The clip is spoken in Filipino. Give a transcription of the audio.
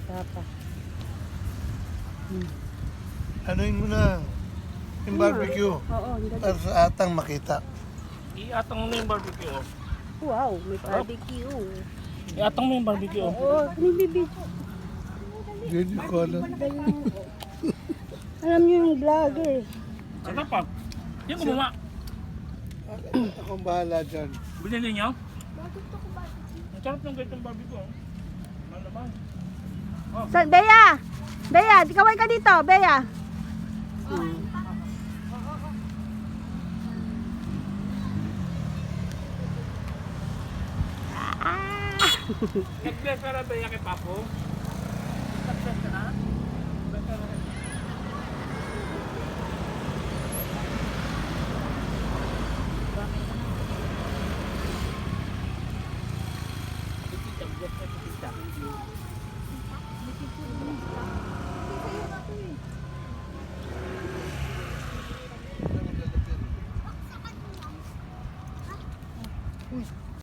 Papa. Anuin mo na yung barbecue Oo, ang ganda. para sa atang makita. Iatang mo na yung barbecue. Oh. Wow, may barbecue. Iatang mo yung barbecue. Oh. Oo, nibibig. Hindi ko alam. Alam niyo yung vlogger. Sarap pa. Yung gumawa. Akong bahala dyan. Binili niyo? Ang sarap ng ganitong barbecue. Oh. Malaman. Bea! Bea, kaway ka dito, Bea. Nag-bless ka na ba yan kay Papo? Nag-bless ka na? Bless ka na. Tita, bless ka si Tita.